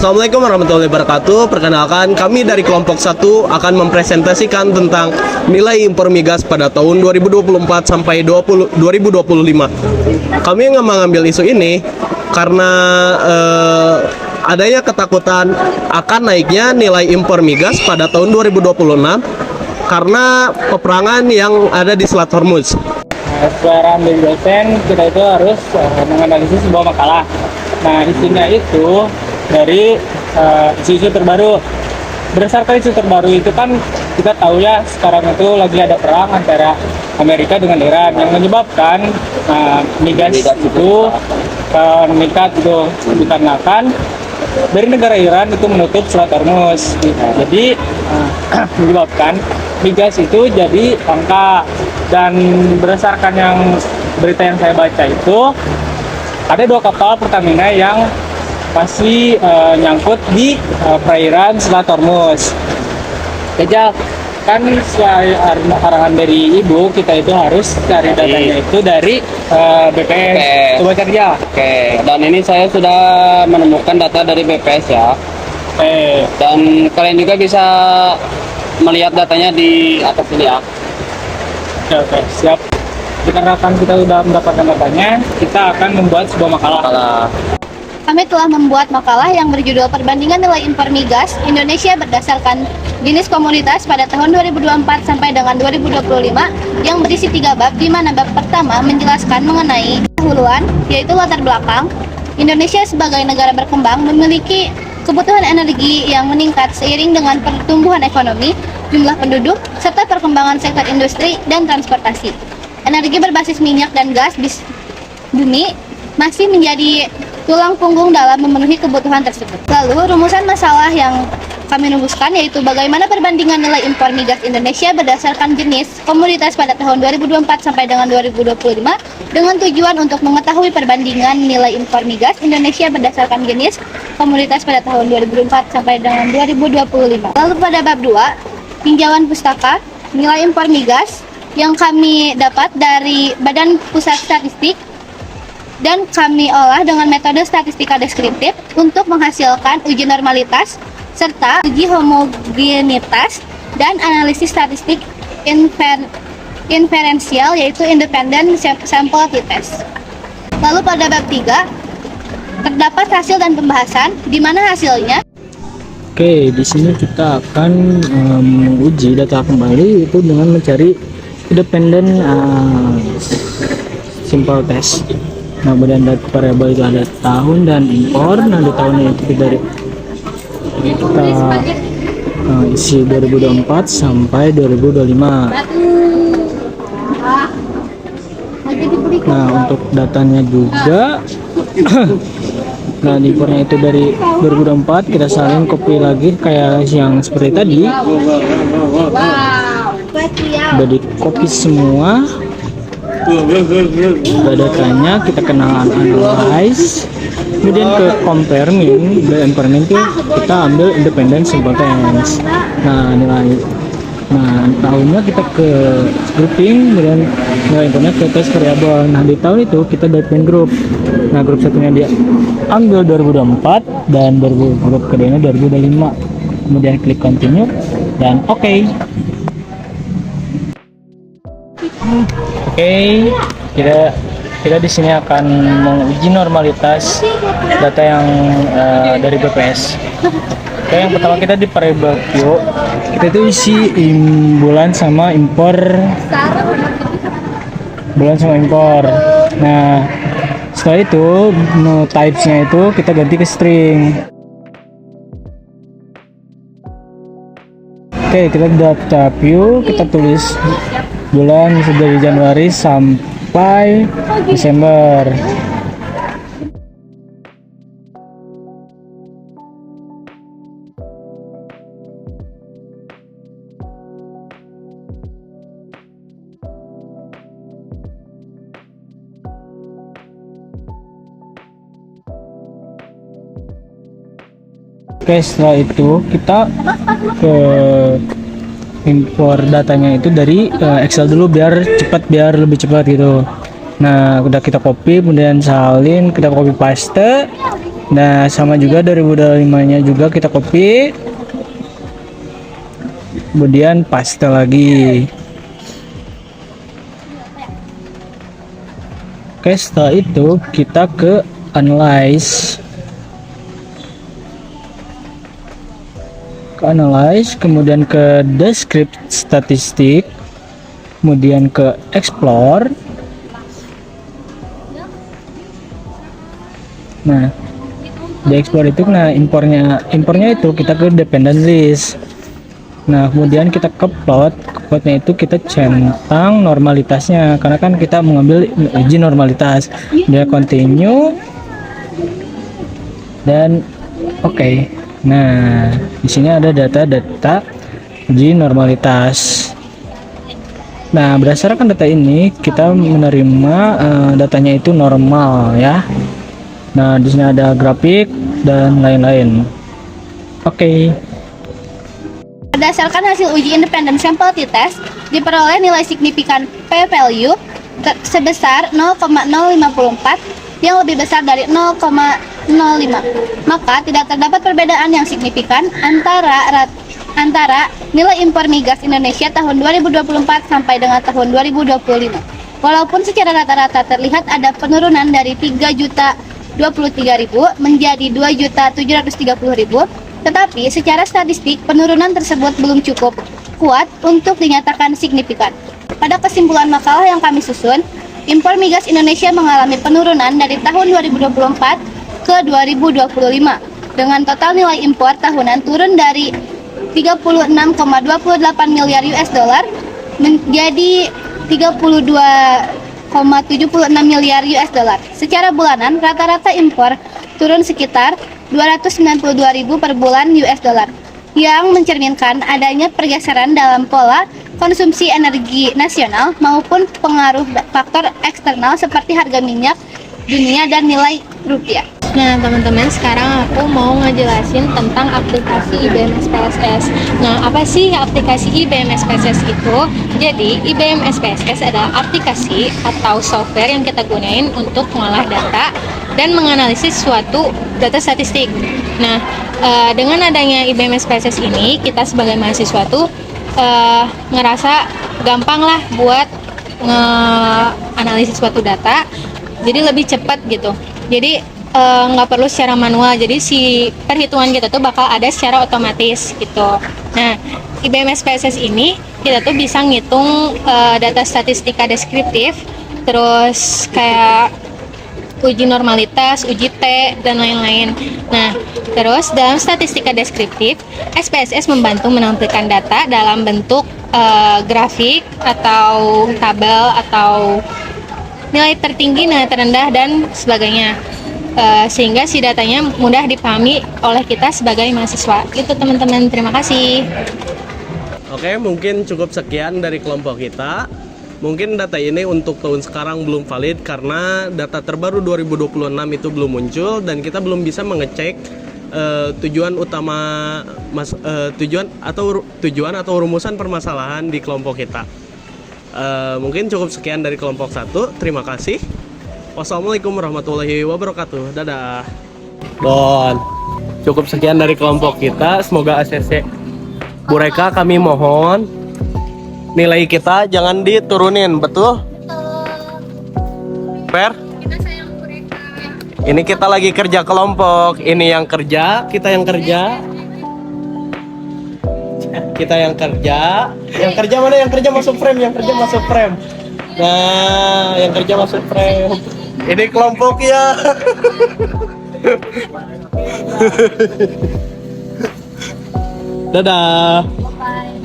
Assalamualaikum warahmatullahi wabarakatuh. Perkenalkan, kami dari kelompok 1 akan mempresentasikan tentang nilai impor migas pada tahun 2024 sampai 2025. Kami yang mengambil isu ini karena adanya ketakutan akan naiknya nilai impor migas pada tahun 2026 karena peperangan yang ada di Selat Hormuz. Sesuai arahan dari dosen, kita itu harus menganalisis sebuah makalah. Nah, isinya itu dari isu-isu terbaru. Berdasarkan isu terbaru itu kan kita tahu ya, sekarang itu lagi ada perang antara Amerika dengan Iran yang menyebabkan migas itu meningkat gitu, dikarenakan dari negara Iran itu menutup Selat Hormuz. Jadi menyebabkan migas itu jadi langka. Dan berdasarkan yang berita yang saya baca itu ada 2 kapal Pertamina yang masih nyangkut di perairan Selat Hormuz. Kejal kan sesuai arahan dari ibu, kita itu harus cari datanya itu dari BPS. Coba cari ya. Oke, dan ini saya sudah menemukan data dari BPS ya. Dan kalian juga bisa melihat datanya di atas ini ya. Oke, siap. Dikarenakan kita sudah mendapatkan datanya, kita akan membuat sebuah makalah. Kami telah membuat makalah yang berjudul Perbandingan Nilai Impor Migas Indonesia berdasarkan jenis komoditas pada tahun 2024 sampai dengan 2025 yang berisi 3 bab, di mana bab pertama menjelaskan mengenai pendahuluan, yaitu latar belakang. Indonesia sebagai negara berkembang memiliki kebutuhan energi yang meningkat seiring dengan pertumbuhan ekonomi, jumlah penduduk, serta perkembangan sektor industri dan transportasi. Energi berbasis minyak dan gas di bumi masih menjadi tulang punggung dalam memenuhi kebutuhan tersebut. Lalu, rumusan masalah yang kami rumuskan yaitu bagaimana perbandingan nilai impor migas Indonesia berdasarkan jenis komoditas pada tahun 2024 sampai dengan 2025 dengan tujuan untuk mengetahui perbandingan nilai impor migas Indonesia berdasarkan jenis komoditas pada tahun 2024 sampai dengan 2025. Lalu pada bab 2, tinjauan pustaka nilai impor migas yang kami dapat dari Badan Pusat Statistik dan kami olah dengan metode statistika deskriptif untuk menghasilkan uji normalitas serta uji homogenitas dan analisis statistik inferensial yaitu independent sample t-test. Lalu pada bab 3 terdapat hasil dan pembahasan di mana hasilnya. Oke, di sini kita akan menguji data kembali itu dengan mencari independent simple test. Nah, kemudian data variabel itu ada tahun dan impor. Nah, di tahunnya itu kita isi 2024 sampai 2025. Nah, untuk datanya juga nah, impornya itu dari 2024, kita salin copy lagi kayak yang seperti tadi. Udah di copy semua. Udah datanya, kita kenal analyze, kemudian ke compare min. Itu kita ambil independent simple test. Nah, nilai tahunnya kita ke grouping, kemudian nilai impornya ke test variabel. Nah, di tahun itu kita development group. Nah, grup satunya dia ambil 2024 dan grup keduanya 2025. Kemudian klik continue dan oke. Oke, kita di sini akan menguji normalitas data yang dari BPS. Oke, yang pertama kita di variable Q, kita itu isi bulan sama impor. Nah, setelah itu types-nya itu kita ganti ke string. Oke, kita data view, kita tulis bulan dari Januari sampai Desember. Oke, setelah itu kita ke impor datanya itu dari Excel dulu biar lebih cepat gitu. Nah, udah kita copy, kemudian salin, kita copy paste, Nah, sama juga 2025-nya juga kita copy. Kemudian paste lagi. Oke, setelah itu kita ke analyze. Kemudian ke descript statistik, kemudian ke explore. Nah, di explore itu, nah impornya itu kita ke dependent list. Nah, kemudian kita ke plotnya itu kita centang normalitasnya, karena kan kita mengambil uji normalitas. Dia continue dan oke. Nah, di sini ada data uji normalitas. Nah, berdasarkan data ini kita menerima datanya itu normal ya. Nah, di sini ada grafik dan lain-lain. Oke. Berdasarkan hasil uji independen sampel t-test, diperoleh nilai signifikan p-value sebesar 0,054 yang lebih besar dari 0,05. Maka tidak terdapat perbedaan yang signifikan antara nilai impor migas Indonesia tahun 2024 sampai dengan tahun 2025. Walaupun secara rata-rata terlihat ada penurunan dari 3.023.000 menjadi 2.730.000, tetapi secara statistik penurunan tersebut belum cukup kuat untuk dinyatakan signifikan. Pada kesimpulan makalah yang kami susun, impor migas Indonesia mengalami penurunan dari tahun 2024 ke 2025 dengan total nilai impor tahunan turun dari 36,28 miliar US dollar menjadi 32,76 miliar US dollar. Secara bulanan, rata-rata impor turun sekitar 292.000 per bulan US dollar, yang mencerminkan adanya pergeseran dalam pola konsumsi energi nasional maupun pengaruh faktor eksternal seperti harga minyak dunia dan nilai rupiah. Nah teman-teman, sekarang aku mau ngejelasin tentang aplikasi IBM SPSS. Nah, apa sih aplikasi IBM SPSS itu? Jadi IBM SPSS adalah aplikasi atau software yang kita gunain untuk mengolah data dan menganalisis suatu data statistik. Nah, dengan adanya IBM SPSS ini, kita sebagai mahasiswa tuh ngerasa gampang lah buat nge-analisis suatu data, jadi lebih cepat gitu. Jadi nggak perlu secara manual, jadi si perhitungan kita tuh bakal ada secara otomatis gitu. Nah, IBM SPSS ini kita tuh bisa ngitung data statistika deskriptif, terus kayak uji normalitas, uji T, dan lain-lain. Nah, terus dalam statistika deskriptif, SPSS membantu menampilkan data dalam bentuk grafik atau tabel atau nilai tertinggi, nilai terendah, dan sebagainya. Sehingga si datanya mudah dipahami oleh kita sebagai mahasiswa. Itu teman-teman, terima kasih. Oke, mungkin cukup sekian dari kelompok kita. Mungkin data ini untuk tahun sekarang belum valid karena data terbaru 2026 itu belum muncul dan kita belum bisa mengecek tujuan utama tujuan atau rumusan permasalahan di kelompok kita. Mungkin cukup sekian dari kelompok 1. Terima kasih. Wassalamualaikum warahmatullahi wabarakatuh. Dadah. Don. Cukup sekian dari kelompok kita. Semoga ACC Bu Reka, kami mohon nilai kita jangan diturunin, betul? Fair? Ini kita lagi kerja kelompok. Ini yang kerja, kita yang kerja. Kita yang kerja. Yang kerja mana? Yang kerja masuk frame, yang kerja masuk frame. Nah, yang kerja masuk frame. Ini kelompok ya. Dadah. Bye.